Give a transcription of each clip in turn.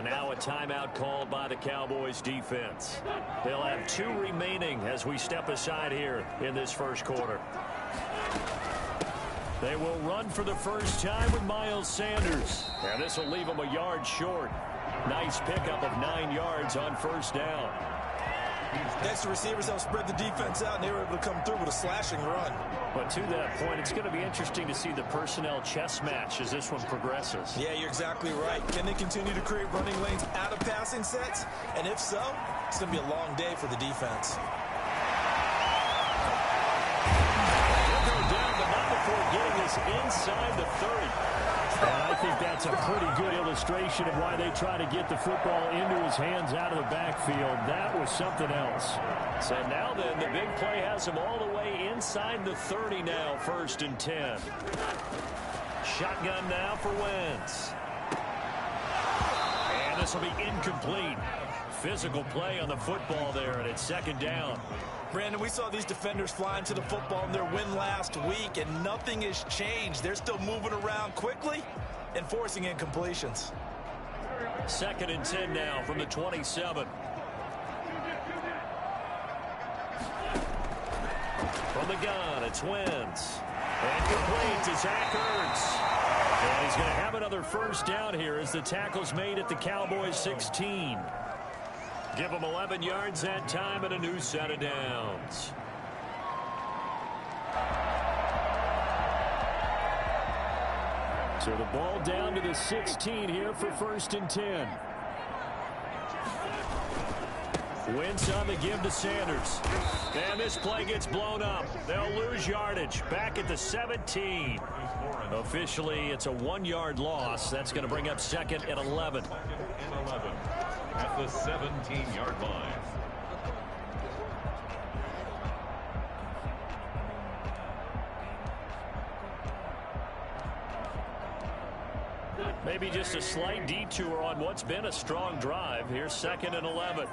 And now a timeout called by the Cowboys defense. They'll have 2 remaining as we step aside here in this first quarter. They will run for the first time with Miles Sanders. And this will leave them a yard short. Nice pickup of 9 yards on first down. Next, the receivers help spread the defense out, and they were able to come through with a slashing run. But to that point, it's going to be interesting to see the personnel chess match as this one progresses. Yeah, you're exactly right. Can they continue to create running lanes out of passing sets? And if so, it's going to be a long day for the defense. They'll go down, but not before getting this inside the 30. And I think that's a pretty good illustration of why they try to get the football into his hands out of the backfield. That was something else. So now then, the big play has him all the way inside the 30 now, 1st and 10. Shotgun now for Wentz. And this will be incomplete. Physical play on the football there, and it's 2nd down. Brandon, we saw these defenders flying to the football in their win last week, and nothing has changed. They're still moving around quickly and forcing incompletions. 2nd and 10 now from the 27. From the gun, it's Wentz. And complete to Zach Ertz. And he's going to have another first down here as the tackle's made at the Cowboys 16. Give them 11 yards that time and a new set of downs. So the ball down to the 16 here for 1st and 10. Wentz on the give to Sanders. And this play gets blown up. They'll lose yardage. Back at the 17. Officially, it's a 1-yard loss. That's going to bring up 2nd and 11. At the 17-yard line. Maybe just a slight detour on what's been a strong drive. Here's 2nd and 11.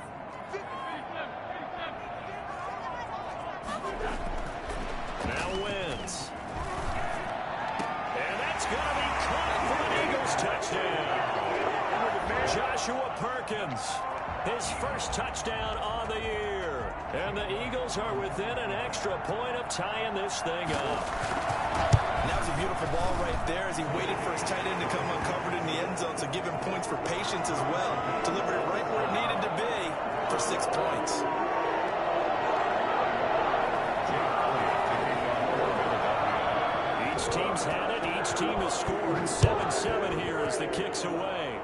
Now Wentz. And that's going to be caught for an Eagles touchdown. Joshua Perkins, his first touchdown on the year. And the Eagles are within an extra point of tying this thing up. And that was a beautiful ball right there as he waited for his tight end to come uncovered in the end zone, so give him points for patience as well. Delivered it right where it needed to be for 6 points. Each team's had it. Each team has scored. 7-7 here as the kick's away.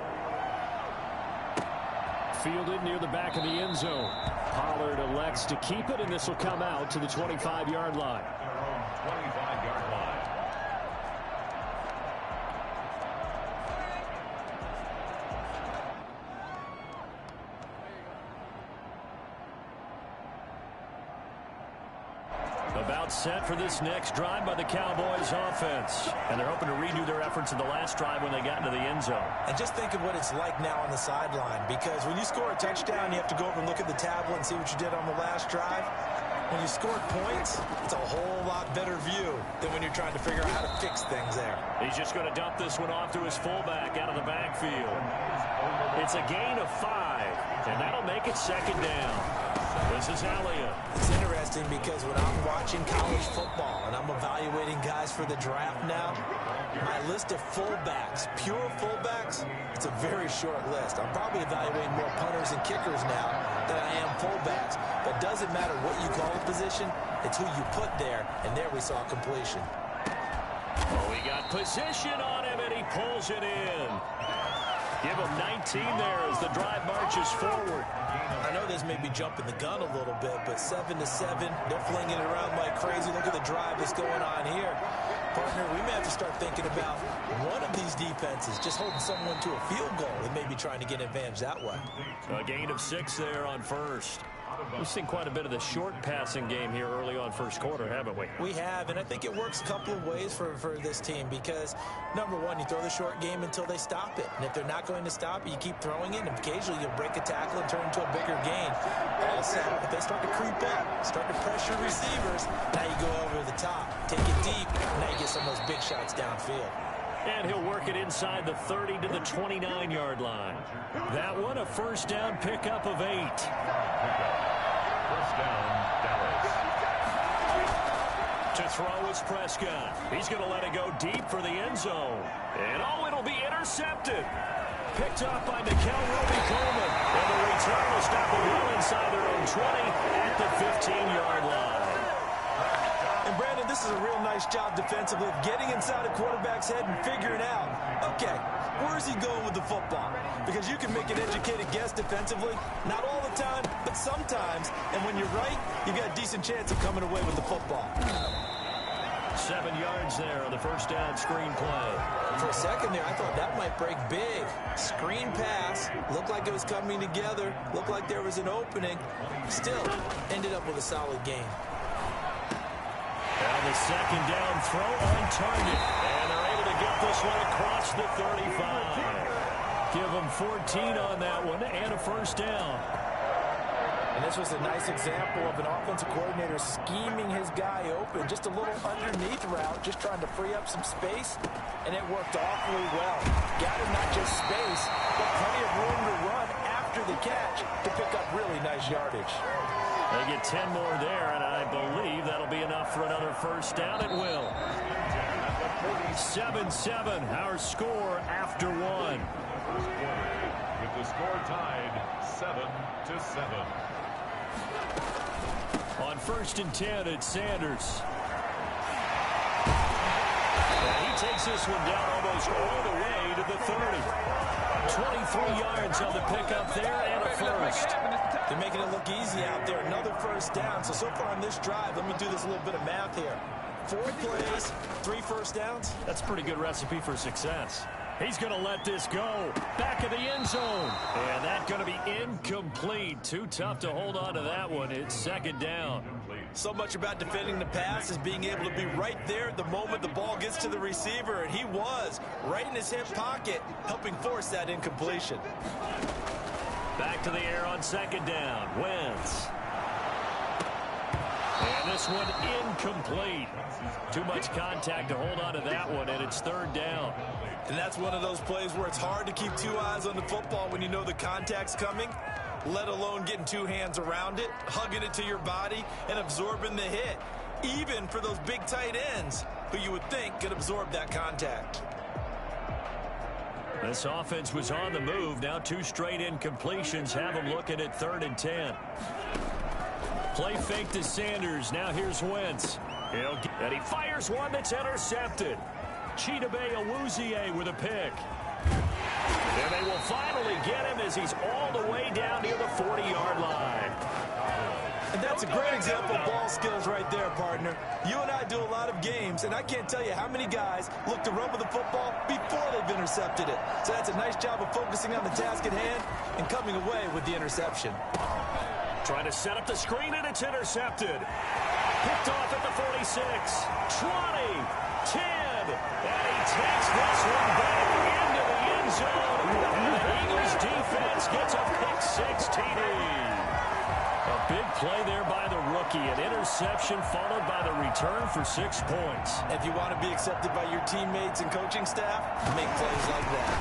Fielded near the back of the end zone. Pollard elects to keep it, and this will come out to the 25-yard line. 25-yard line. About set for this next drive by the Cowboys offense. And they're hoping to redo their efforts in the last drive when they got into the end zone. And just think of what it's like now on the sideline, because when you score a touchdown, you have to go over and look at the tablet and see what you did on the last drive. When you scored points, it's a whole lot better view than when you're trying to figure out how to fix things there. He's just going to dump this one off to his fullback out of the backfield. It's a gain of 5, and that'll make it 2nd down. This is Elliott. It's interesting because when I'm watching college football and I'm evaluating guys for the draft now, my list of fullbacks, pure fullbacks, it's a very short list. I'm probably evaluating more punters and kickers now than I am fullbacks. But it doesn't matter what you call a position, it's who you put there, and there we saw completion. Oh, he got position on him, and he pulls it in. Give him 19 there as the drive marches forward. I know this may be jumping the gun a little bit, but 7-7, they're flinging it around like crazy. Look at the drive that's going on here. Partner, we may have to start thinking about one of these defenses just holding someone to a field goal and maybe trying to get an advantage that way. A gain of 6 there on first. We've seen quite a bit of the short passing game here early on first quarter, haven't we? We have, and I think it works a couple of ways for this team because, number one, you throw the short game until they stop it. And if they're not going to stop it, you keep throwing it, and occasionally you'll break a tackle and turn it into a bigger gain. Also, if they start to creep up, start to pressure receivers, now you go over the top, take it deep, and now you get some of those big shots downfield. And he'll work it inside the 30 to the 29-yard line. That one, a first down pickup of 8. First down, Dallas. To throw is Prescott. He's going to let it go deep for the end zone. And it'll be intercepted. Picked up by Nickel Roby-Coleman. And the return will stop it well inside their own 20 at the 15-yard line. And Brandon, this is a real nice job defensively of getting inside a quarterback's head and figuring out, okay, where is he going with the football? Because you can make an educated guess defensively, not all the time, but sometimes. And when you're right, you've got a decent chance of coming away with the football. 7 yards there on the first down screen play. For a second there, I thought that might break big. Screen pass, looked like it was coming together, looked like there was an opening. Still, ended up with a solid game. And the second down throw on target. And they're able to get this one across the 35. Give them 14 on that one and a first down. And this was a nice example of an offensive coordinator scheming his guy open. Just a little underneath route, just trying to free up some space. And it worked awfully well. Got him not just space, but plenty of room to run after the catch to pick up really nice yardage. They get 10 more there, and I believe that'll be enough for another first down. It will. 7-7, our score after one. With the score tied 7-7. On 1st and 10, it's Sanders. And he takes this one down almost all the way to the 30. 23 yards on the pickup there and a first. They're making it look easy out there. Another first down. So far on this drive, let me do this a little bit of math here. 4 plays, 3 first downs. That's a pretty good recipe for success. He's going to let this go. Back of the end zone. And that's going to be incomplete. Too tough to hold on to that one. It's second down. So much about defending the pass is being able to be right there at the moment the ball gets to the receiver. And he was right in his hip pocket, helping force that incompletion. Back to the air on second down. Wentz. And this one incomplete. Too much contact to hold on to that one, and it's third down. And that's one of those plays where it's hard to keep 2 eyes on the football when you know the contact's coming, let alone getting 2 hands around it, hugging it to your body, and absorbing the hit, even for those big tight ends who you would think could absorb that contact. This offense was on the move. Now 2 straight incompletions have them looking at 3rd and 10. Play fake to Sanders. Now here's Wentz. And he fires one that's intercepted. Chidobe Awuzie with a pick. And they will finally get him as he's all the way down near the 40-yard line. And that's a great example of ball skills right there, partner. You and I do a lot of games, and I can't tell you how many guys look to run with the football before they've intercepted it. So that's a nice job of focusing on the task at hand and coming away with the interception. Trying to set up the screen, and it's intercepted. Picked off at the 46, 20, 10, and he takes this one back into the end zone. And the Eagles defense gets a pick-6 TD. A big play there by the rookie. An interception followed by the return for 6 points. If you want to be accepted by your teammates and coaching staff, make plays like that.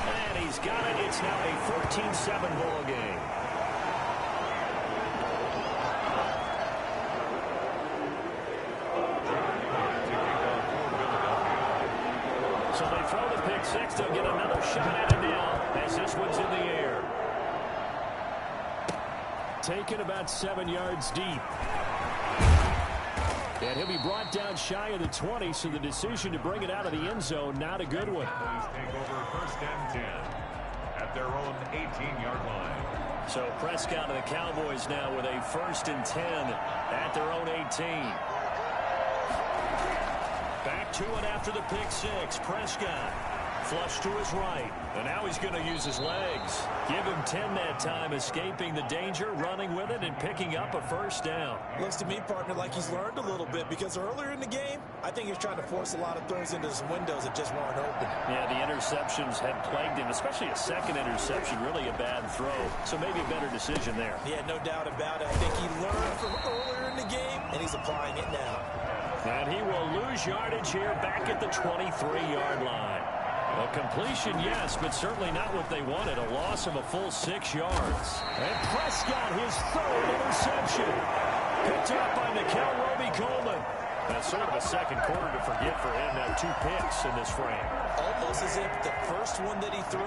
And he's got it. It's now a 14-7 ball game. So they throw the pick-6. They'll get another shot at it now as this one's in the air. Taken about 7 yards deep. And he'll be brought down shy of the 20, so the decision to bring it out of the end zone, not a good one. Please take over 1st and 10 at their own 18-yard line. So Prescott and the Cowboys now with a 1st and 10 at their own 18. Back to it after the pick-6. Prescott flush to his right. And now he's going to use his legs. Give him 10 that time, escaping the danger, running with it, and picking up a first down. Looks to me, partner, like he's learned a little bit, because earlier in the game, I think he's trying to force a lot of throws into some windows that just weren't open. Yeah, the interceptions had plagued him, especially a second interception, really a bad throw. So maybe a better decision there. Yeah, no doubt about it. I think he learned from earlier in the game, and he's applying it now. And he will lose yardage here back at the 23-yard line. A completion, yes, but certainly not what they wanted. A loss of a full 6 yards. And Prescott, his third interception. Picked up by Nickel Roby-Coleman. That's sort of a second quarter to forget for him. Now 2 picks in this frame. Almost as if the first one that he threw,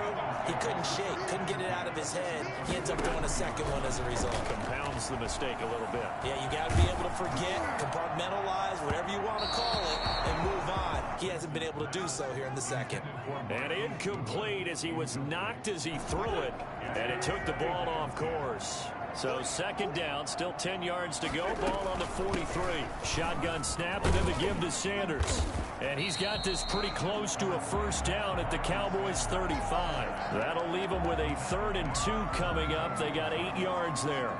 he couldn't shake, couldn't get it out of his head. He ends up throwing a second one as a result. Compounds the mistake a little bit. Yeah, you got to be able to forget, compartmentalize, whatever you want to call it, and move on. He hasn't been able to do so here in the second. And incomplete as he was knocked as he threw it. And it took the ball off course. So second down, still 10 yards to go. Ball on the 43. Shotgun snap and then the give to Sanders. And he's got this pretty close to a first down at the Cowboys' 35. That'll leave them with a 3rd and 2 coming up. They got 8 yards there.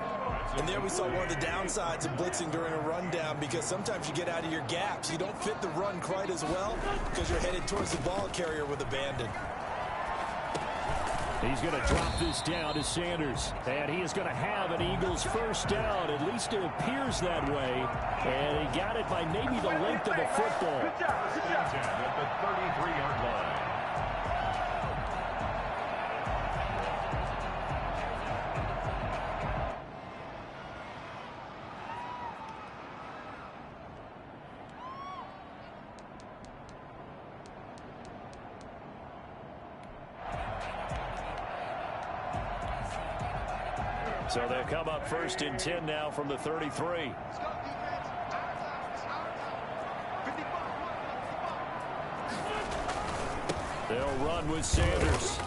And there we saw one of the downsides of blitzing during a rundown, because sometimes you get out of your gaps. You don't fit the run quite as well because you're headed towards the ball carrier with abandon. He's going to drop this down to Sanders. And he is going to have an Eagles first down. At least it appears that way. And he got it by maybe the length of a football. Good job. At the 33-yard line. So they'll come up 1st and 10 now from the 33. They'll run with Sanders.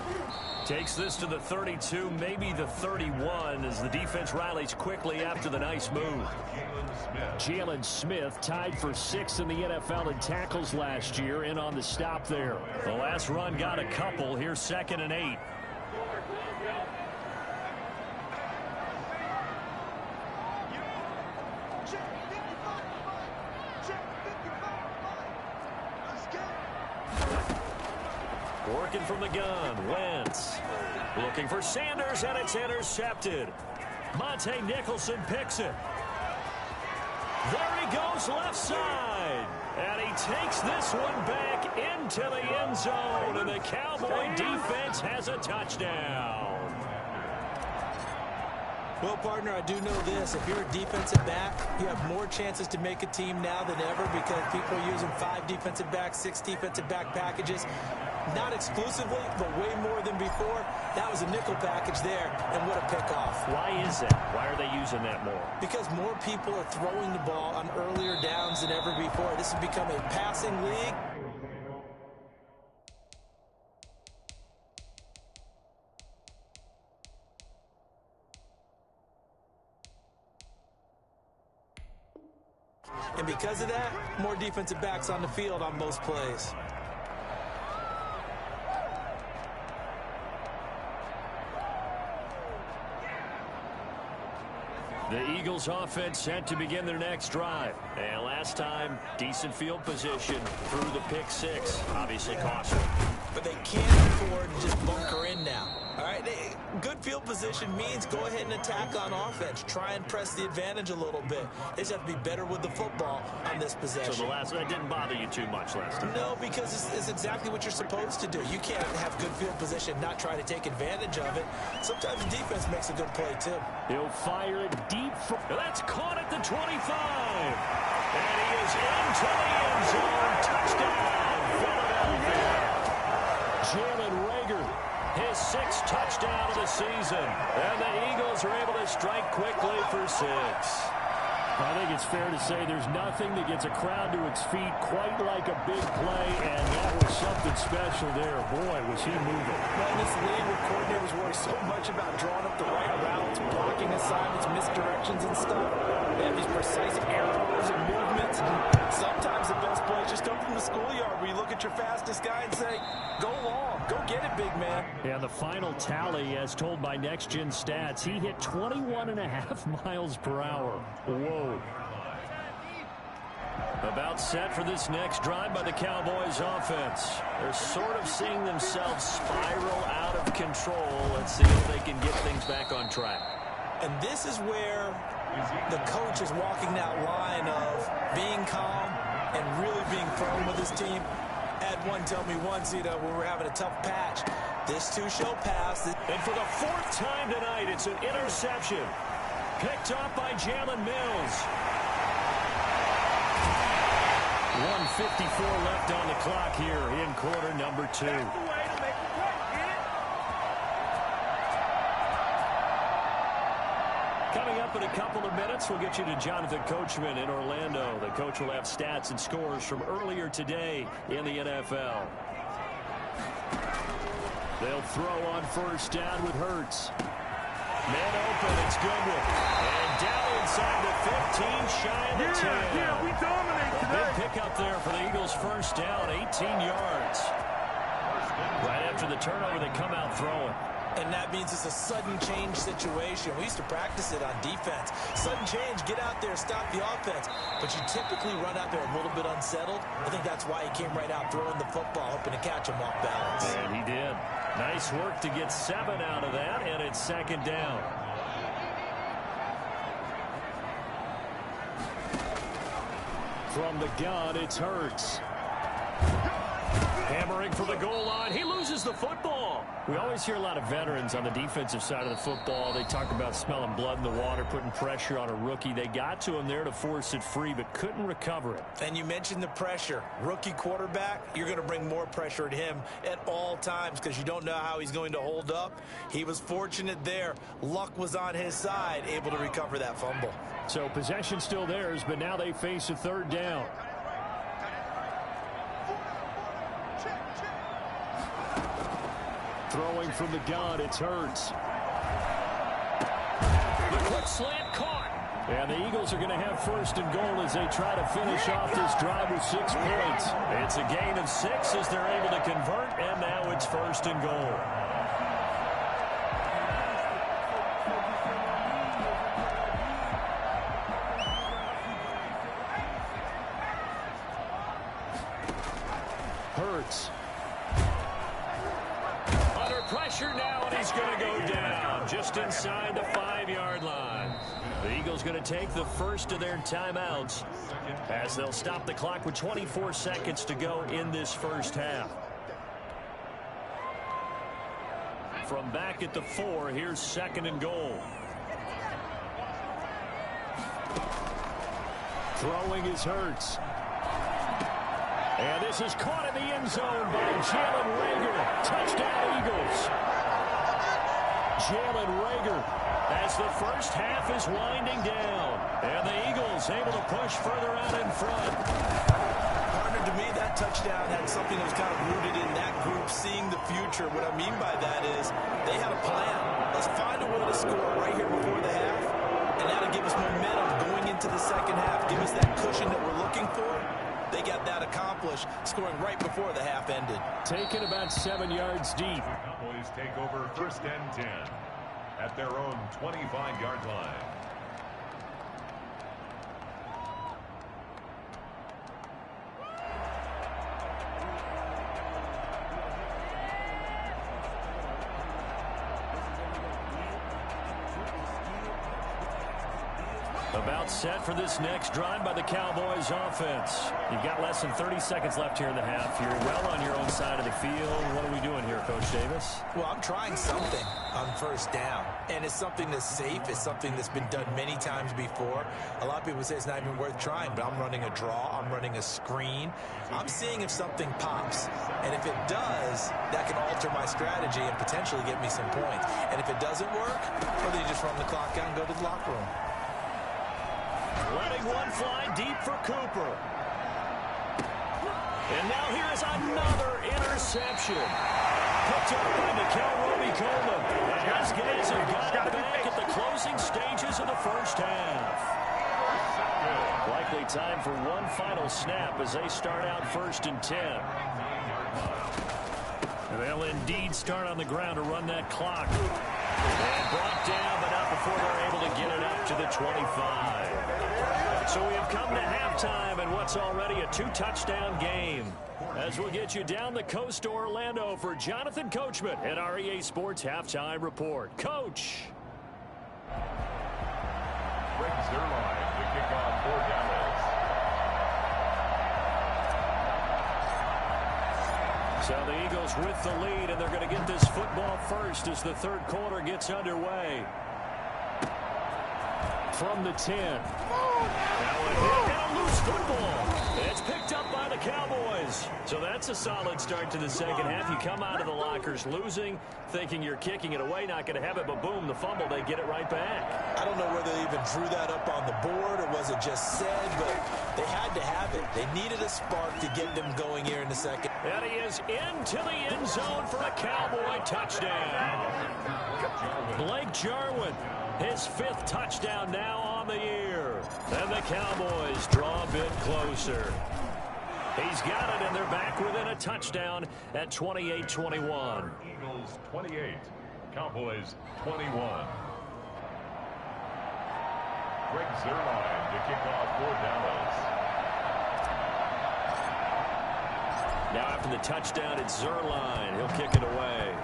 Takes this to the 32, maybe the 31, as the defense rallies quickly after the nice move. Jalen Smith tied for 6th in the NFL in tackles last year, in on the stop there. The last run got a couple. Here's 2nd and 8. Working from the gun, Wentz. Looking for Sanders, and it's intercepted. Monte Nicholson picks it. There he goes left side. And he takes this one back into the end zone. And the Cowboy defense has a touchdown. Well, partner, I do know this. If you're a defensive back, you have more chances to make a team now than ever, because people are using 5 defensive backs, 6 defensive back packages. Not exclusively, but way more than before. That was a nickel package there, and what a pickoff. Why is that? Why are they using that more? Because more people are throwing the ball on earlier downs than ever before. This has become a passing league. And because of that, more defensive backs on the field on most plays. The Eagles offense set to begin their next drive. And last time, decent field position through the pick 6. Obviously costly. But they can't afford to just bunker in now. All right, good field position means go ahead and attack on offense. Try and press the advantage a little bit. They just have to be better with the football on this possession. So the last one didn't bother you too much last time? No, because it's exactly what you're supposed to do. You can't have good field position, not try to take advantage of it. Sometimes the defense makes a good play, too. He'll fire it deep. That's caught at the 25. And he is into the end zone. Touchdown, Philadelphia. Jalen Reagor, his 6th touchdown of the season. And the Eagles are able to strike quickly for 6. I think it's fair to say there's nothing that gets a crowd to its feet quite like a big play, and that was something special there. Boy, was he moving. Well, in this league where coordinators worry so much about drawing up the right routes, blocking assignments, misdirections and stuff, they have these precise arrows and movements. Sometimes the best plays just come from the schoolyard, where you look at your fastest guy and say, go long, go get it, big man. And the final tally, as told by Next Gen Stats, he hit 21.5 miles per hour. Whoa. About set for this next drive by the Cowboys offense. They're sort of seeing themselves spiral out of control. Let's see if they can get things back on track. And this is where the coach is walking that line of being calm, and really being firm with his team. Had one tell me once, when we're having a tough patch, this too shall pass. And for the 4th time tonight, it's an interception. Picked off by Jalen Mills. 1:54 left on the clock here in quarter number 2. Coming up in a couple of minutes, we'll get you to Jonathan Coachman in Orlando. The coach will have stats and scores from earlier today in the NFL. They'll throw on first down with Hurts. Man open, it's Goodwin. And down inside the 15, shy of the 10. Yeah, we dominate today. Big pickup there for the Eagles first down, 18 yards. Right after the turnover, they come out throwing. And that means it's a sudden change situation. We used to practice it on defense. Sudden change, get out there, stop the offense. But you typically run out there a little bit unsettled. I think that's why he came right out throwing the football, hoping to catch him off balance. And he did. Nice work to get 7 out of that, and it's second down. From the gun, it's Hurts. Hammering for the goal line. He loses the football. We always hear a lot of veterans on the defensive side of the football. They talk about smelling blood in the water, putting pressure on a rookie. They got to him there to force it free, but couldn't recover it. And you mentioned the pressure. Rookie quarterback, you're going to bring more pressure at him at all times because you don't know how he's going to hold up. He was fortunate there. Luck was on his side, able to recover that fumble. So possession still theirs, but now they face a third down. Throwing from the gun, it's Hurts. The quick slant caught. And the Eagles are going to have first and goal as they try to finish off this drive with 6 points. It's a gain of 6 as they're able to convert, and now it's first and goal. Hurts. Pressure now, and he's going to go down just inside the 5-yard line. The Eagles going to take the first of their timeouts as they'll stop the clock with 24 seconds to go in this first half. From back at the 4, here's second and goal. Throwing is Hurts. And this is caught in the end zone by Jalen Reagor. Touchdown, Eagles. Jalen Reagor as the first half is winding down. And the Eagles able to push further out in front. Partner, to me, that touchdown had something that was kind of rooted in that group seeing the future. What I mean by that is they had a plan. Let's find a way to score right here before the half. And that'll give us momentum going into the second half. Give us that cushion that we're looking for. They got that accomplished, scoring right before the half ended. Taken about 7 yards deep. Cowboys take over first and 10 at their own 25-yard line. About set for this next drive by the Cowboys offense. You've got less than 30 seconds left here in the half. You're well on your own side of the field. What are we doing here, Coach Davis? Well, I'm trying something on first down, and it's something that's safe. It's something that's been done many times before. A lot of people say it's not even worth trying, but I'm running a draw. I'm running a screen. I'm seeing if something pops, and if it does, that can alter my strategy and potentially get me some points. And if it doesn't work, well, then you just run the clock out and go to the locker room. Letting one fly deep for Cooper. And now here is another interception. Picked up by Nikel Roby-Coleman. And these guys have got it back at the closing stages of the first half. Likely time for one final snap as they start out first and 10. They'll indeed start on the ground to run that clock. And brought down, but not before they're able to get it up to the 25. So we have come to halftime in what's already a 2-touchdown game. As we'll get you down the coast to Orlando for Jonathan Coachman at our EA Sports Halftime Report. Coach. Brings their line to kick off for Dallas. So the Eagles with the lead, and they're going to get this football first as the third quarter gets underway. From the 10. Now a hit and a loose football. It's picked up by the Cowboys. So that's a solid start to the second half. You come out of the lockers losing, thinking you're kicking it away, not going to have it, but boom, the fumble, they get it right back. I don't know whether they even drew that up on the board or was it just said, but they had to have it. They needed a spark to get them going here in the second. And he is into the end zone for a Cowboy touchdown. Blake Jarwin, his 5th touchdown now on the year. And the Cowboys draw a bit closer. He's got it, and they're back within a touchdown at 28-21. Eagles 28, Cowboys 21. Greg Zuerlein to kick off for Dallas. Now after the touchdown, it's Zuerlein. He'll kick it away.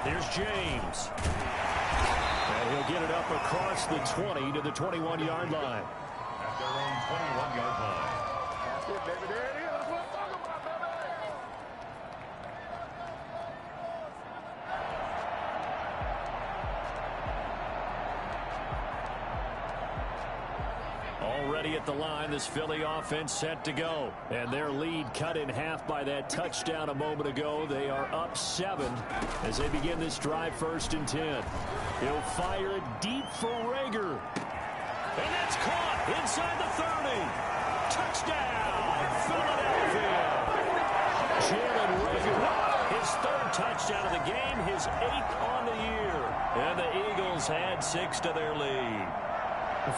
Here's James. And he'll get it up across the 20 to the 21-yard line. At their own 21-yard line. That's it, baby. There it is. That's what I'm talking about, baby. Already at the line, this Philly offense set to go. And their lead cut in half by that touchdown a moment ago. They are up 7 as they begin this drive 1st and 10. He'll fire it deep for Rager. And that's caught inside the 30. Touchdown, Philadelphia. Jalen Rager, his 3rd touchdown of the game, his 8th on the year. And the Eagles add 6 to their lead.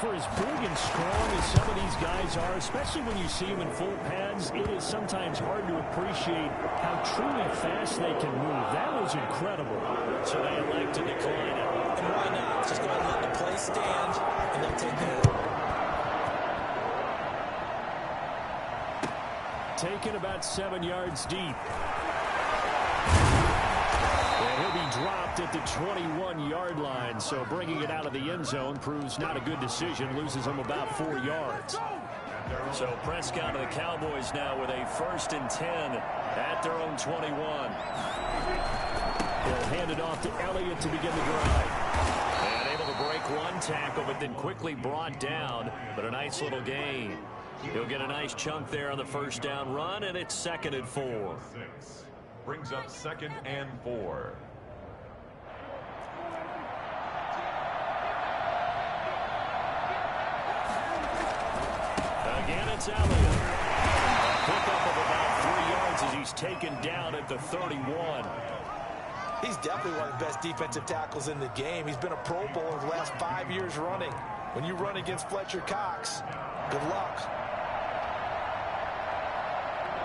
For as big and strong as some of these guys are, especially when you see them in full pads, it is sometimes hard to appreciate how truly fast they can move. That was incredible. So they elect to decline it. And why not? Just go ahead and let the play stand, and they'll take it. Taken about 7 yards deep. And he'll be dropped at the 21-yard line, so bringing it out of the end zone proves not a good decision, loses him about 4 yards. So Prescott and the Cowboys now with a 1st and 10 at their own 21. They'll hand it off to Elliott to begin the drive. And able to break one tackle, but then quickly brought down, but a nice little gain. He'll get a nice chunk there on the 1st down run, and it's 2nd and 4. Brings up 2nd and 4. Again, it's Elliott. A pickup of about 3 yards as he's taken down at the 31. He's definitely one of the best defensive tackles in the game. He's been a Pro Bowler the last 5 years running. When you run against Fletcher Cox, good luck.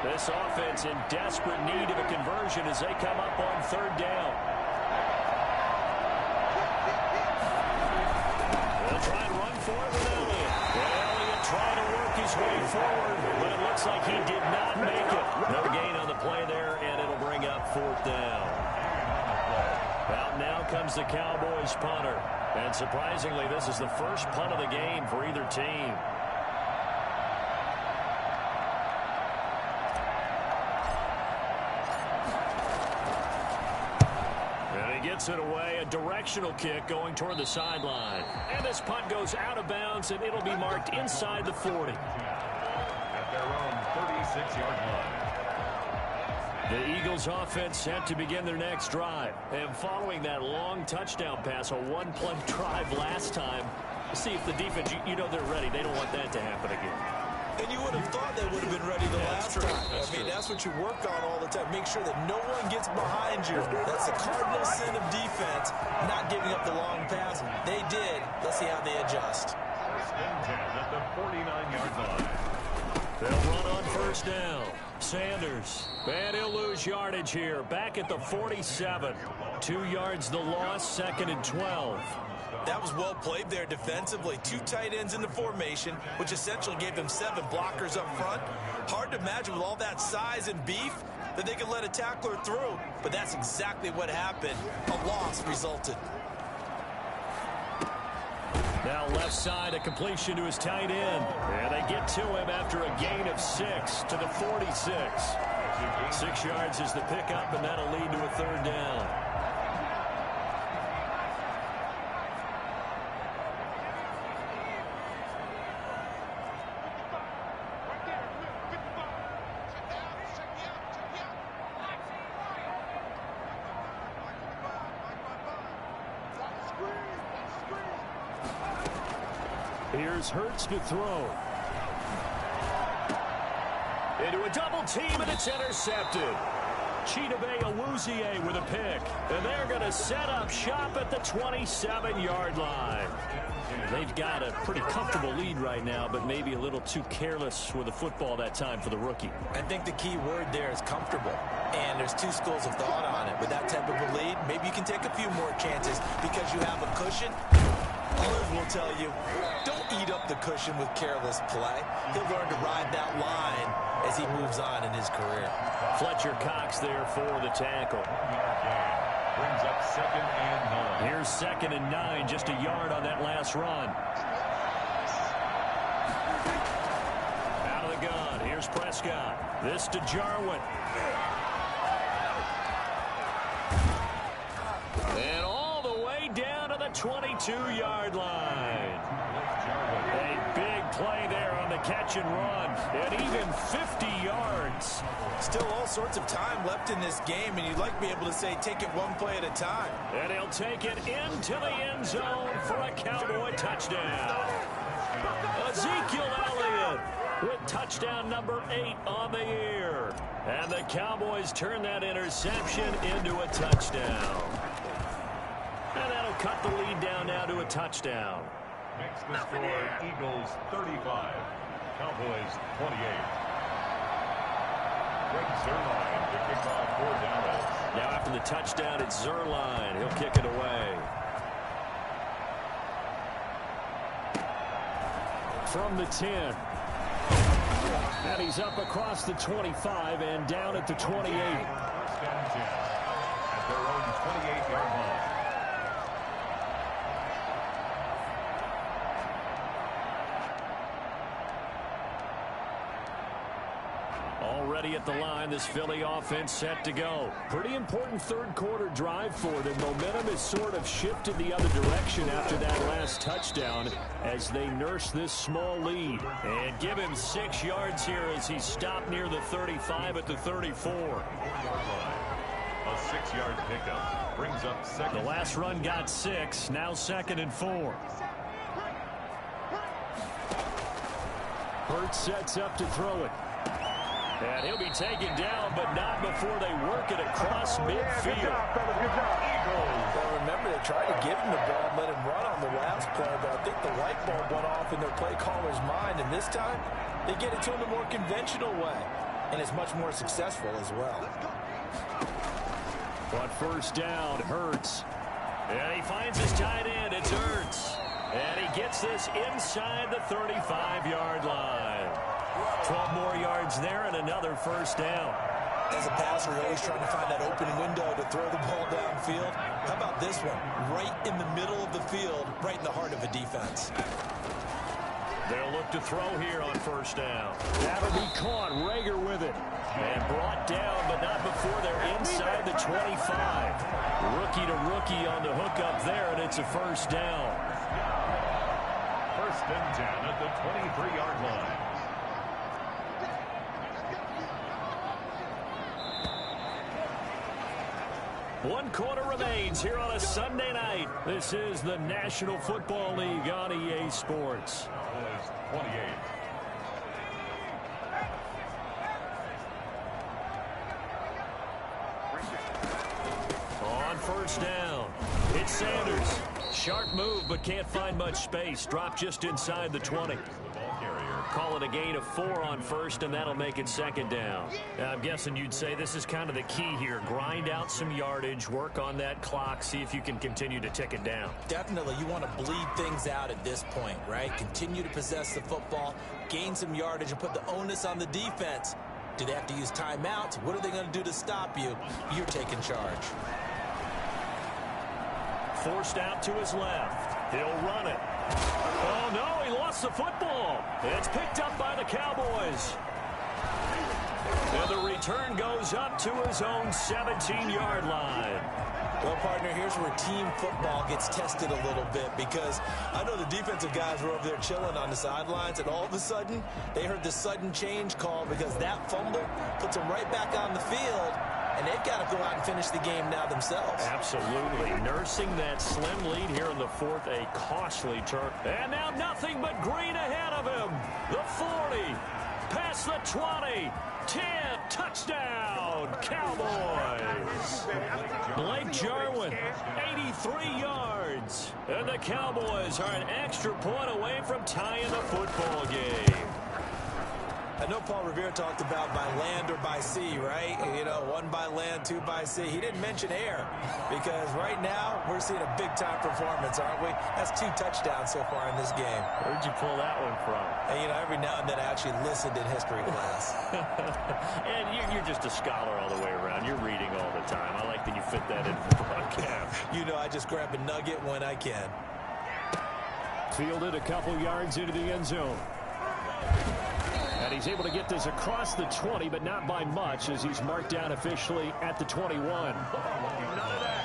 This offense in desperate need of a conversion as they come up on 3rd down. They'll try and run for it with Elliott. Elliott trying to work his way forward, but it looks like he did not make it. No gain on the play there, and it'll bring up 4th down. Out now comes the Cowboys punter. And surprisingly, this is the first punt of the game for either team. Gets it away, a directional kick going toward the sideline. And this punt goes out of bounds, and it'll be marked inside the 40. At their own 36-yard line. The Eagles offense set to begin their next drive. And following that long touchdown pass, a one-play drive last time, see if the defense, you know they're ready. They don't want that to happen again. And you would have thought they would have been ready the last time. That's what you work on all the time. Make sure that no one gets behind you. That's the cardinal sin of defense, not giving up the long pass. They did. Let's see how they adjust. 1st and 10 at the 49-yard line. They'll run on 1st down. Sanders. And he'll lose yardage here. Back at the 47. 2 yards the loss, 2nd and 12. That was well played there defensively. 2 tight ends in the formation, which essentially gave them 7 blockers up front. Hard to imagine with all that size and beef that they could let a tackler through. But that's exactly what happened. A loss resulted. Now left side, a completion to his tight end. And they get to him after a gain of 6 to the 46. 6 yards is the pickup, and that'll lead to a third down. Here's Hurts to throw. Into a double team, and it's intercepted. Chidobe Awuzie with a pick. And they're going to set up shop at the 27-yard line. They've got a pretty comfortable lead right now, but maybe a little too careless with the football that time for the rookie. I think the key word there is comfortable. And there's two schools of thought on it. With that type of a lead, maybe you can take a few more chances because you have a cushion. Others will tell you, don't eat up the cushion with careless play. He'll learn to ride that line as he moves on in his career. Fletcher Cox there for the tackle. Brings up 2nd and 9. Here's 2nd and 9, just a yard on that last run. Out of the gun, here's Prescott. This to Jarwin. And all the way down to the 22-yard line. A big play there on the catch and run. And even 50 yards. Still all sorts of time left in this game, and you'd like to be able to say take it one play at a time. And he'll take it into the end zone for a Cowboy touchdown. Ezekiel Elliott with touchdown number 8 on the year. And the Cowboys turn that interception into a touchdown. And that'll cut the lead down now to a touchdown. Makes the score Eagles 35, Cowboys 28. Greg Zuerlein to kick off for Dallas. Now after the touchdown, it's Zuerlein. He'll kick it away. From the 10. And he's up across the 25 and down at the 28. 1st and 10 at their own 28-yard line. Already at the line, this Philly offense set to go. Pretty important third quarter drive for them. Momentum has sort of shifted the other direction after that last touchdown as they nurse this small lead. And give him 6 yards here as he stopped near the 35 at the 34. A 6-yard pickup brings up 2nd. The last run got 6, now 2nd and 4. Hurts sets up to throw it. And he'll be taken down, but not before they work it across midfield. Well, remember, they tried to give him the ball and let him run on the last play, but I think the light bulb went off in their play caller's mind, and this time they get it to him the more conventional way, and it's much more successful as well. On 1st down, Hurts. And he finds his tight end. It's Hurts. And he gets this inside the 35-yard line. 12 more yards there and another 1st down. As a passer, you're always trying to find that open window to throw the ball downfield. How about this one? Right in the middle of the field, right in the heart of a defense. They'll look to throw here on 1st down. That'll be caught. Rager with it. And brought down, but not before they're inside the 25. Rookie to rookie on the hook up there, and it's a 1st down. 1st and 10 at the 23-yard line. One quarter remains here on a Sunday night. This is the National Football League on EA Sports. 28. On 1st down, it's Sanders. Sharp move, but can't find much space. Drop just inside the 20. Call it a gain of 4 on 1st, and that'll make it 2nd down. Now, I'm guessing you'd say this is kind of the key here. Grind out some yardage, work on that clock, see if you can continue to tick it down. Definitely, you want to bleed things out at this point, right? Continue to possess the football, gain some yardage, and put the onus on the defense. Do they have to use timeouts? What are they going to do to stop you? You're taking charge. Forced out to his left. He'll run it. Oh, no, he lost the football. It's picked up by the Cowboys. And the return goes up to his own 17-yard line. Well, partner, here's where team football gets tested a little bit, because I know the defensive guys were over there chilling on the sidelines, and all of a sudden, they heard the sudden change call because that fumble puts them right back on the field, and they've got to go out and finish the game now themselves. Absolutely. Nursing that slim lead here in the fourth, a costly turn. And now nothing but green ahead of him. The 40, past the 20, 10, touchdown, Cowboys. Blake Jarwin, 83 yards. And the Cowboys are an extra point away from tying the football game. I know Paul Revere talked about by land or by sea, right? You know, one by land, two by sea. He didn't mention air, because right now we're seeing a big-time performance, aren't we? That's 2 touchdowns so far in this game. Where'd you pull that one from? And, you know, every now and then I actually listened in history class. And you're just a scholar all the way around. You're reading all the time. I like that you fit that in for the broadcast. You know, I just grab a nugget when I can. Fielded a couple yards into the end zone. And he's able to get this across the 20, but not by much, as he's marked down officially at the 21. None of that.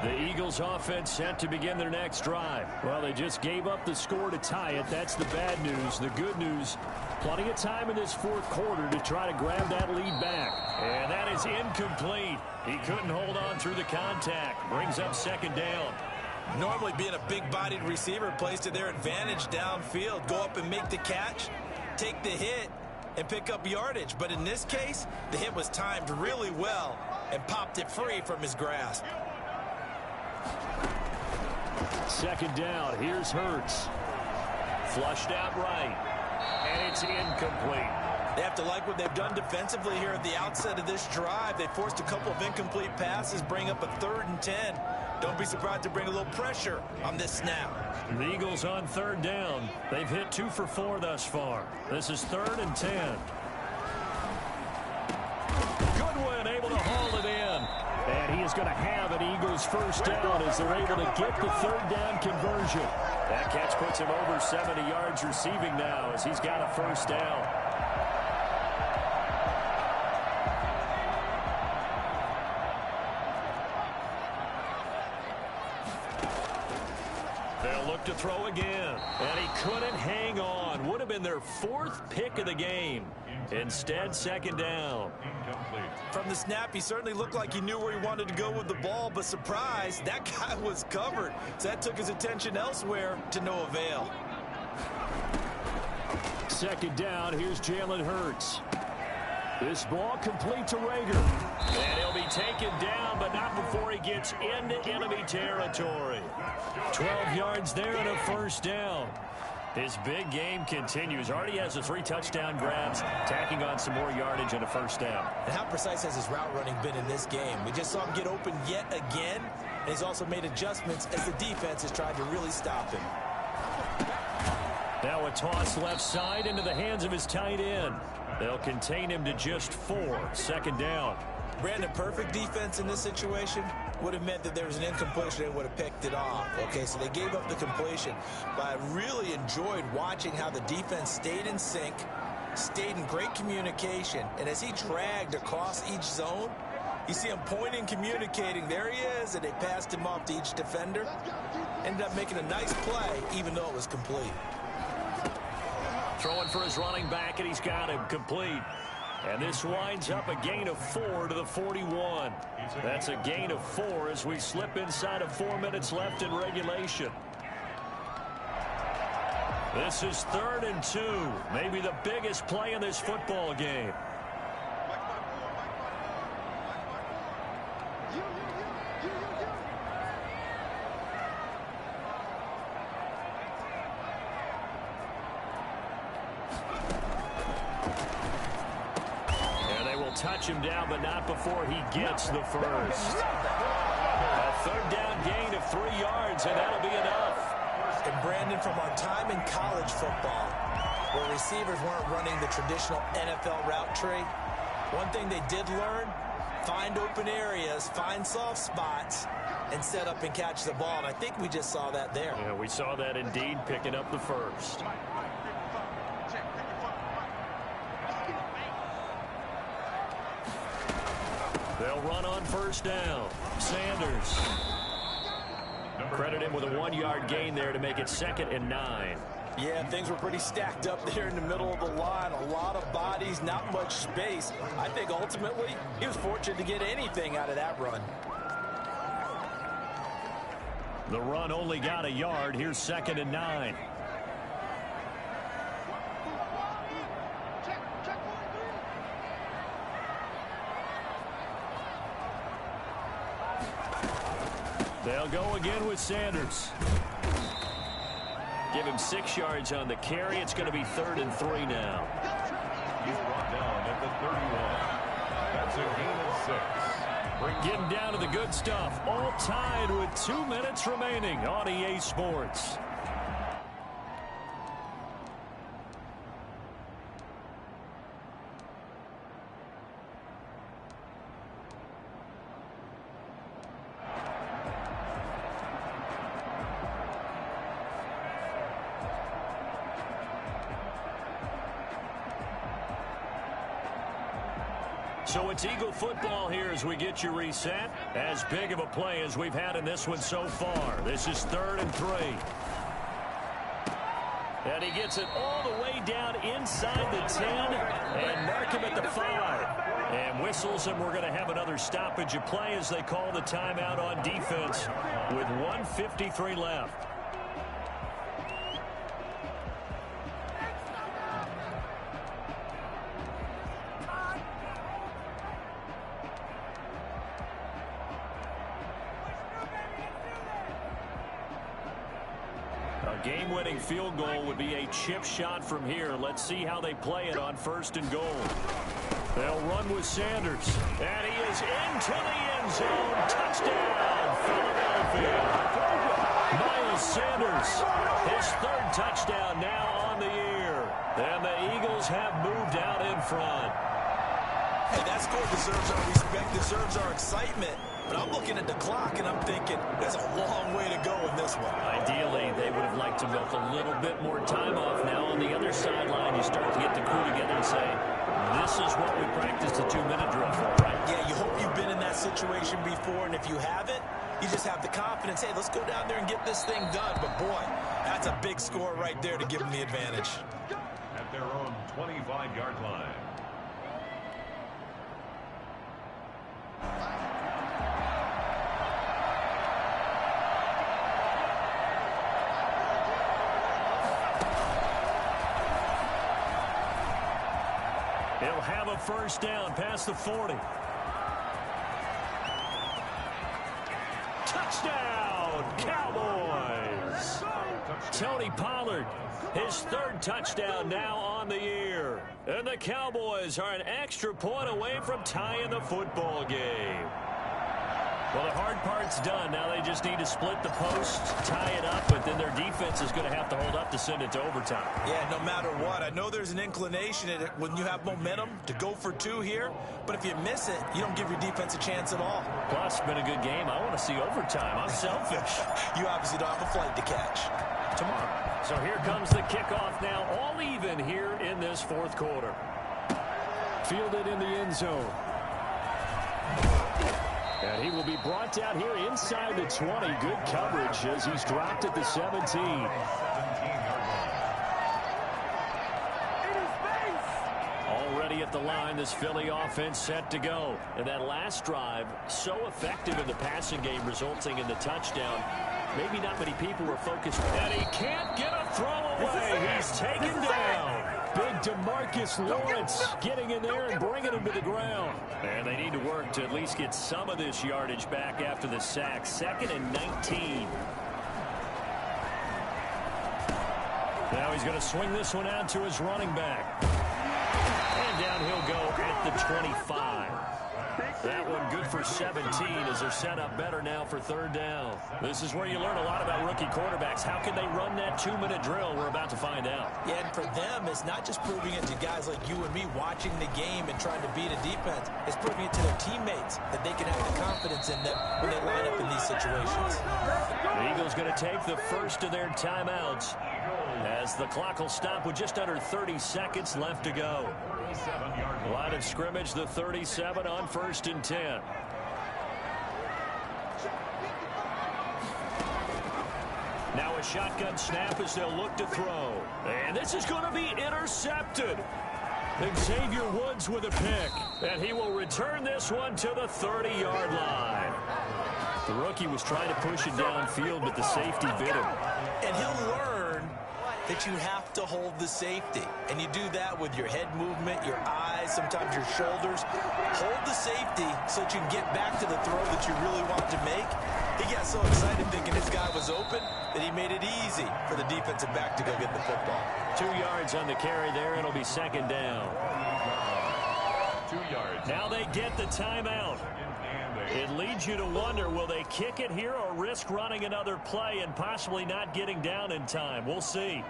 The Eagles offense set to begin their next drive. Well, they just gave up the score to tie it. That's the bad news. The good news, plenty of time in this fourth quarter to try to grab that lead back. And that is incomplete. He couldn't hold on through the contact. Brings up second down. Normally being a big-bodied receiver plays to their advantage downfield. Go up and make the catch, take the hit, and pick up yardage. But in this case, the hit was timed really well and popped it free from his grasp. Second down. Here's Hurts. Flushed out right. And it's incomplete. They have to like what they've done defensively here at the outset of this drive. They forced a couple of incomplete passes, bring up a 3rd and 10. Don't be surprised to bring a little pressure on this snap. The Eagles on 3rd down. They've hit 2 for 4 thus far. This is 3rd and 10. Goodwin able to haul it in. And he is going to have an Eagles first down as they're able to get the 3rd down conversion. That catch puts him over 70 yards receiving now as he's got a first down. They'll look to throw again. And he couldn't hang on. Would have been their 4th pick of the game. Instead, second down. From the snap, he certainly looked like he knew where he wanted to go with the ball, but surprise, that guy was covered. So that took his attention elsewhere to no avail. Second down, here's Jalen Hurts. This ball complete to Rager. And he'll be taken down, but not before he gets into enemy territory. 12 yards there and a first down. His big game continues. Already has the 3 touchdown grabs, tacking on some more yardage and a first down. And how precise has his route running been in this game? We just saw him get open yet again, and he's also made adjustments as the defense has tried to really stop him. Now a toss left side into the hands of his tight end. They'll contain him to just 4. Second down. Brandon, perfect defense in this situation would have meant that there was an incompletion and would have picked it off. Okay, so they gave up the completion. But I really enjoyed watching how the defense stayed in sync, stayed in great communication, and as he dragged across each zone, you see him pointing, communicating. There he is, and they passed him off to each defender. Ended up making a nice play, even though it was complete. Throwing for his running back, and he's got him complete. And this winds up a gain of 4 to the 41. That's a gain of 4 as we slip inside of 4 minutes left in regulation. This is 3rd and 2. Maybe the biggest play in this football game. Touch him down, but not before he gets the first. A 3rd down gain of 3 yards, and that'll be enough. And Brandon, from our time in college football, where receivers weren't running the traditional NFL route tree. One thing they did learn, find open areas, find soft spots, and set up and catch the ball. And I think we just saw that there. Yeah, we saw that indeed, picking up the first. They'll run on first down. Sanders. Credit him with a 1-yard gain there to make it 2nd and 9. Yeah, things were pretty stacked up there in the middle of the line. A lot of bodies, not much space. I think ultimately he was fortunate to get anything out of that run. The run only got a yard. Here's 2nd and 9. They'll go again with Sanders. Give him 6 yards on the carry. It's going to be 3rd and 3 now. He's brought down at the 31. That's a gain of 6. Getting down to the good stuff. All tied with 2 minutes remaining on EA Sports. So it's Eagle football here as we get you reset. As big of a play as we've had in this one so far. This is 3rd and 3. And he gets it all the way down inside the 10 and mark him at the 5. And whistles, and we're going to have another stoppage of play as they call the timeout on defense with 1:53 left. Game-winning field goal would be a chip shot from here. Let's see how they play it on 1st and goal. They'll run with Sanders. And he is into the end zone. Touchdown, Philadelphia. Miles Sanders, his 3rd touchdown now on the year. And the Eagles have moved out in front. Hey, that score deserves our respect, deserves our excitement. But I'm looking at the clock, and I'm thinking there's a long way to go in this one. Ideally, they would have liked to milk a little bit more time off. Now on the other sideline, you start to get the crew together and say, this is what we practiced a 2-minute drill for, right? Yeah, you hope you've been in that situation before, and if you haven't, you just have the confidence, hey, let's go down there and get this thing done. But, boy, that's a big score right there to give them the advantage. At their own 25-yard line. He'll have a first down past the 40. Touchdown, Cowboys! Tony Pollard, his 3rd touchdown now on the year. And the Cowboys are an extra point away from tying the football game. Well, the hard part's done. Now they just need to split the post, tie it up, but then their defense is going to have to hold up to send it to overtime. Yeah, no matter what. I know there's an inclination when you have momentum to go for 2 here, but if you miss it, you don't give your defense a chance at all. Plus, been a good game. I want to see overtime. I'm selfish. You obviously don't have a flight to catch. Tomorrow. So here comes the kickoff now, all even here in this 4th quarter. Fielded in the end zone. And he will be brought down here inside the 20. Good coverage as he's dropped at the 17. Already at the line, this Philly offense set to go. And that last drive, so effective in the passing game, resulting in the touchdown. Maybe not many people were focused. And he can't get a throw away. He's taken down. Big DeMarcus Lawrence getting in there and bringing him to the ground. And they need to work to at least get some of this yardage back after the sack. 2nd and 19. Now he's going to swing this one out to his running back. And down he'll go at the 25. That one good for 17 as they're set up better now for third down. This is where you learn a lot about rookie quarterbacks. How can they run that 2-minute drill? We're about to find out. Yeah, and for them, it's not just proving it to guys like you and me watching the game and trying to beat a defense. It's proving it to their teammates that they can have the confidence in them when they line up in these situations. The Eagles going to take the first of their timeouts as the clock will stop with just under 30 seconds left to go. Line of scrimmage, the 37 on 1st and 10. Now a shotgun snap as they'll look to throw. And this is going to be intercepted. Xavier Woods with a pick. And he will return this one to the 30-yard line. The rookie was trying to push it downfield, but the safety bit him. And he'll learn that you have to hold the safety. And you do that with your head movement, your eyes, sometimes your shoulders. Hold the safety so that you can get back to the throw that you really want to make. He got so excited thinking his guy was open that he made it easy for the defensive back to go get the football. 2 yards on the carry there. It'll be second down. 2 yards. Now they get the timeout. It leads you to wonder, will they kick it here or risk running another play and possibly not getting down in time? We'll see.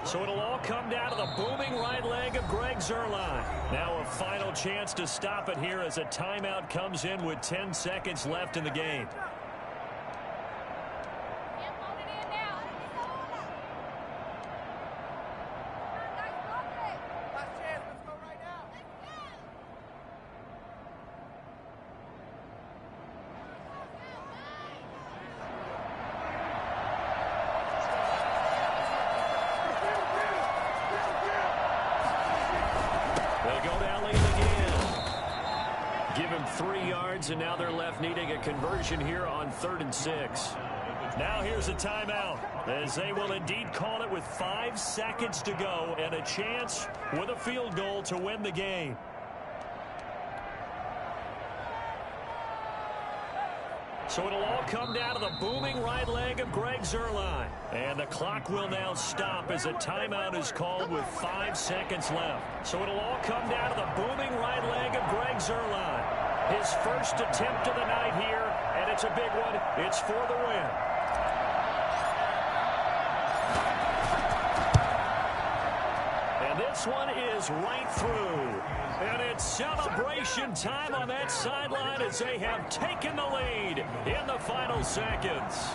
So it'll all come down to the booming right leg of Greg Zuerlein. Now a final chance to stop it here as a timeout comes in with 10 seconds left in the game. And now they're left needing a conversion here on 3rd and 6. Now here's a timeout as they will indeed call it with 5 seconds to go and a chance with a field goal to win the game. So it'll all come down to the booming right leg of Greg Zuerlein. And the clock will now stop as a timeout is called with 5 seconds left. So it'll all come down to the booming right leg of Greg Zuerlein. His first attempt of the night here, and it's a big one. It's for the win. And this one is right through. And it's celebration time on that sideline as they have taken the lead in the final seconds.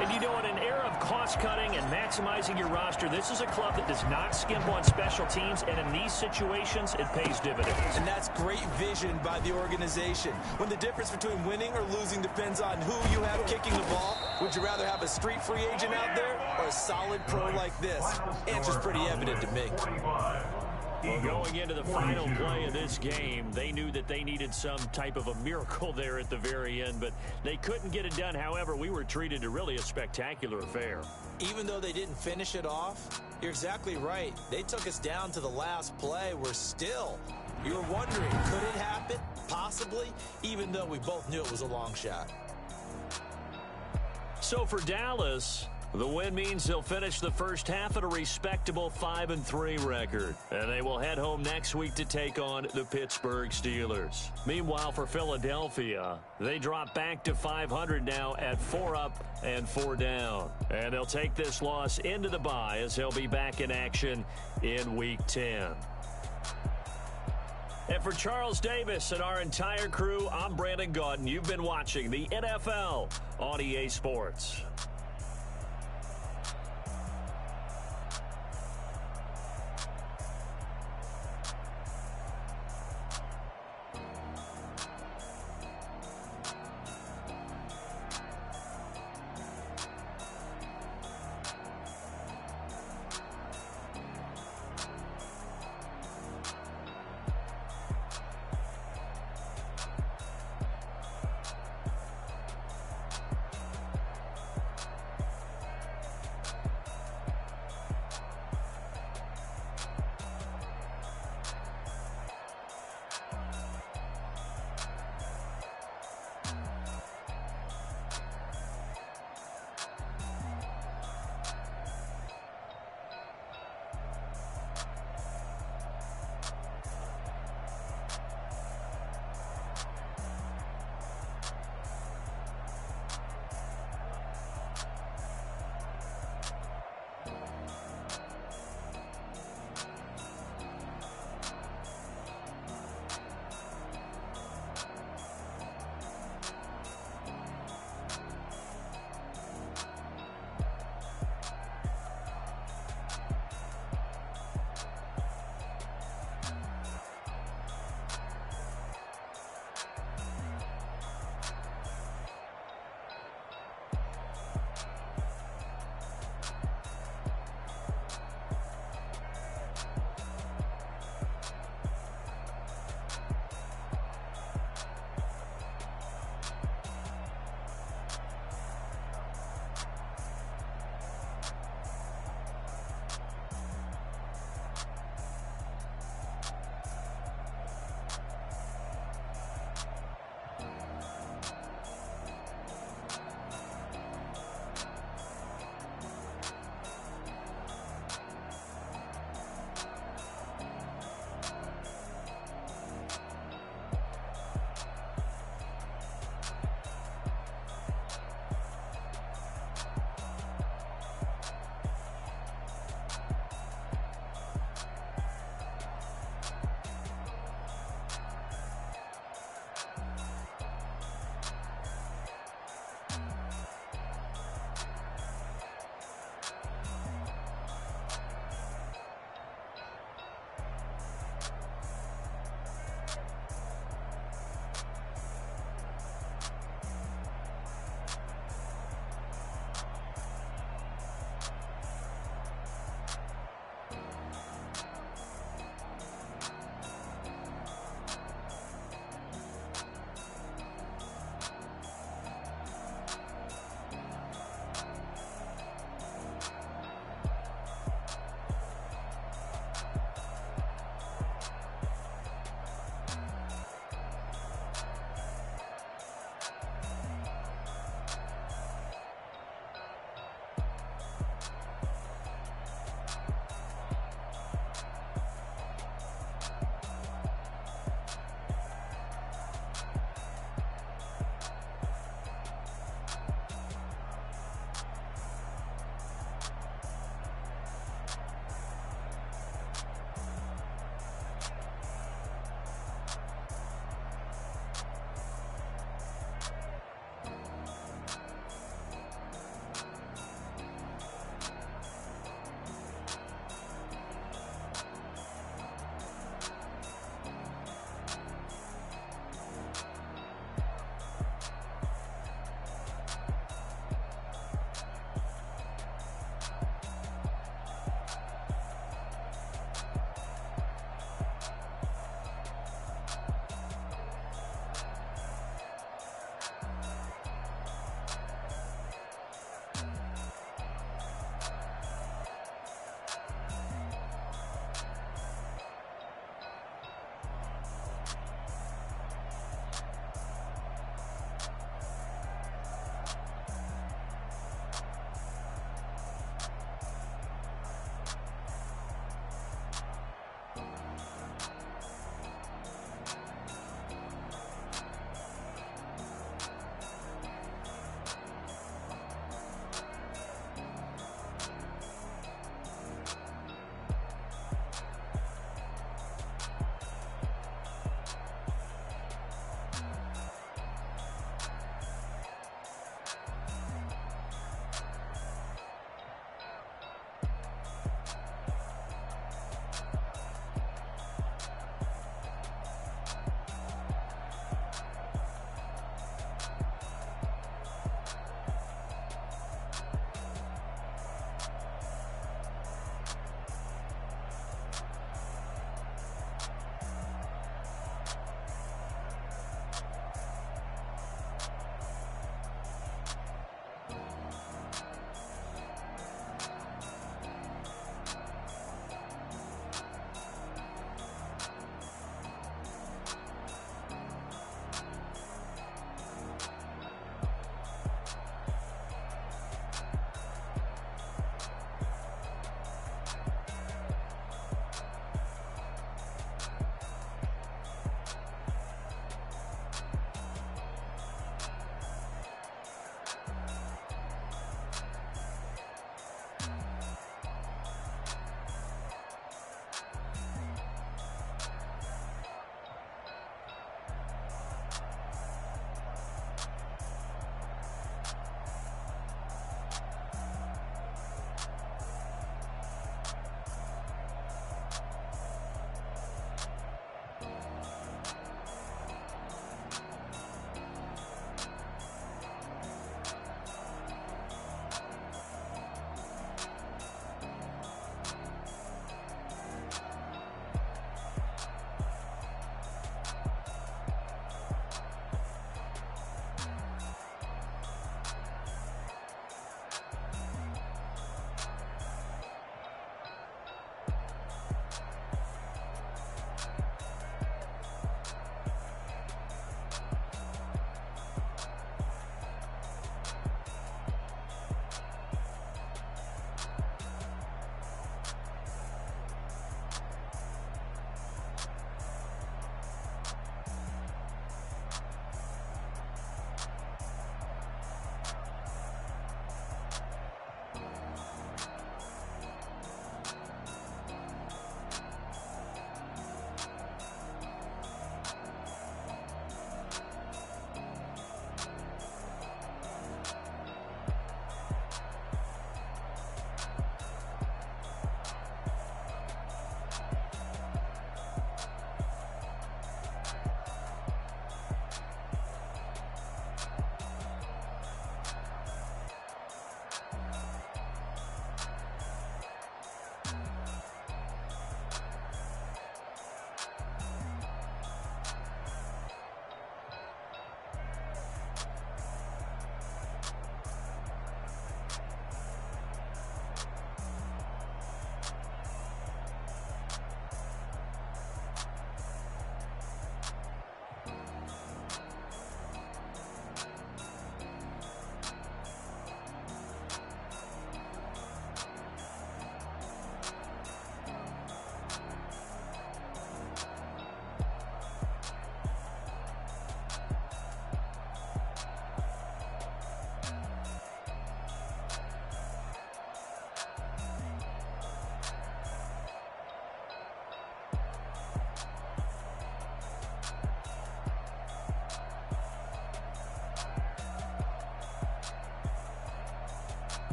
And you know, in an era of cost-cutting and maximizing your roster, this is a club that does not skimp on special teams, and in these situations, it pays dividends. And that's great vision by the organization. When the difference between winning or losing depends on who you have kicking the ball, would you rather have a street free agent out there or a solid pro like this? Answer's pretty evident to me. Well, going into the final play of this game, they knew that they needed some type of a miracle there at the very end, but they couldn't get it done. However, we were treated to really a spectacular affair. Even though they didn't finish it off, you're exactly right. They took us down to the last play. We're still, you were wondering, could it happen? Possibly, even though we both knew it was a long shot. So for Dallas, the win means they'll finish the first half at a respectable 5-3 record. And they will head home next week to take on the Pittsburgh Steelers. Meanwhile, for Philadelphia, they drop back to 500 now at 4 up and 4 down. And they'll take this loss into the bye as they'll be back in action in Week 10. And for Charles Davis and our entire crew, I'm Brandon Gaudin. You've been watching the NFL on EA Sports.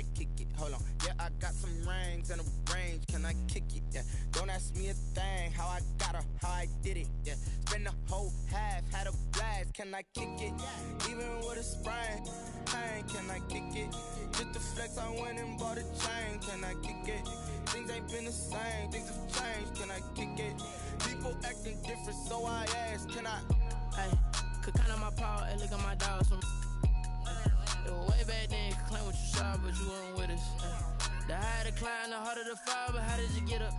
I kick it? Hold on. Yeah, I got some rings and a range. Can I kick it? Yeah. Don't ask me a thing. How I got her, how I did it. Yeah. Spend the whole half, had a blast. Can I kick it? Even with a sprain. Pain, can I kick it? Just the flex, I went and bought a chain. Can I kick it? Things ain't been the same. Things have changed. Can I kick it? People acting different, so I ask. Can I? Hey, could count on my power and look at my dogs from. It was way back then, you could claim what you saw, but you weren't with us. The higher the climb, the harder the fall, but how did you get up?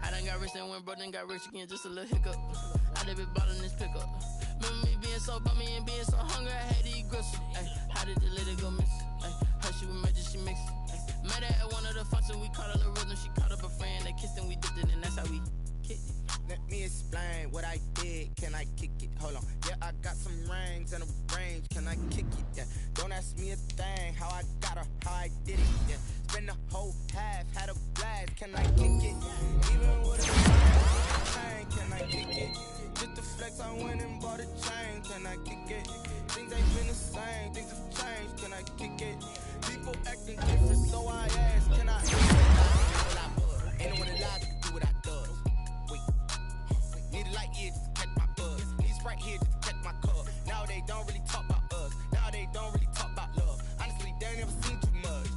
I done got rich and went broke, then got rich again, just a little hiccup. I done been bottling this pickup. Remember me being so bummy and being so hungry, I had to eat gristle. Ay, how did the lady go miss? Ay, her she was magic, she mixed. Met her at one of the functions, we caught a little rhythm, she caught up a friend, they kissed and we dipped it, and that's how we kicked it. Let me explain what I did. Can I kick it? Hold on. Yeah, I got some rings and a range. Can I kick it? Yeah. Don't ask me a thing. How I got her, how I did it. Yeah. Spend the whole half, had a blast. Can I kick it? Even with a chain, can I kick it? Just the flex, I went and bought a chain. Can I kick it? Things ain't been the same. Things have changed. Can I kick it? People acting different, so I ask. Can I? Ain't no one alive to do what I do. Need a light here just to catch my buzz. Need Sprite here just to catch my cup. Now they don't really talk about us. Now they don't really talk about love. Honestly, they ain't never seen too much.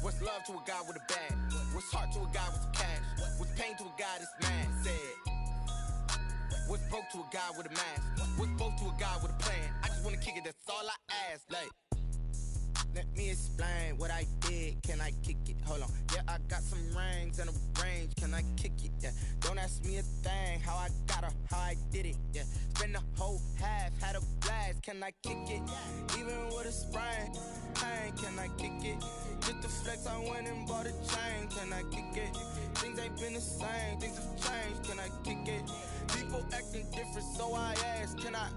What's love to a guy with a bag? What's heart to a guy with some cash? What's pain to a guy that's mad? Said. What's broke to a guy with a mask? What's broke to a guy with a plan? I just wanna kick it, that's all I ask. Like, let me explain what I did. Can I kick it? Hold on. Yeah, I got some rings and a range. Can I kick it? Yeah. Don't ask me a thing. How I got her, how I did it. Yeah. Spend the whole half, had a blast. Can I kick it? Even with a sprain. Pain, can I kick it? Just the flex, I went and bought a chain. Can I kick it? Things ain't been the same. Things have changed. Can I kick it? People acting different, so I ask. Can I?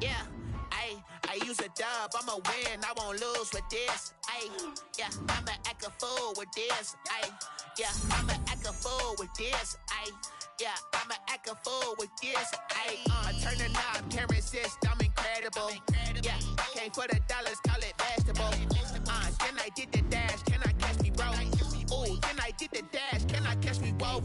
Yeah, I use a dub, I'ma win, I won't lose with this. Yeah, I'ma act a fool with this. Yeah, I'ma act a fool with this. Yeah, I'ma act a fool with this. I turn the knob, can't resist, I'm incredible. Yeah, came for the dollars, call it vegetable. Then I did the dash, can I catch me, bro? Ooh, then I did the dash, can I catch me, whoa?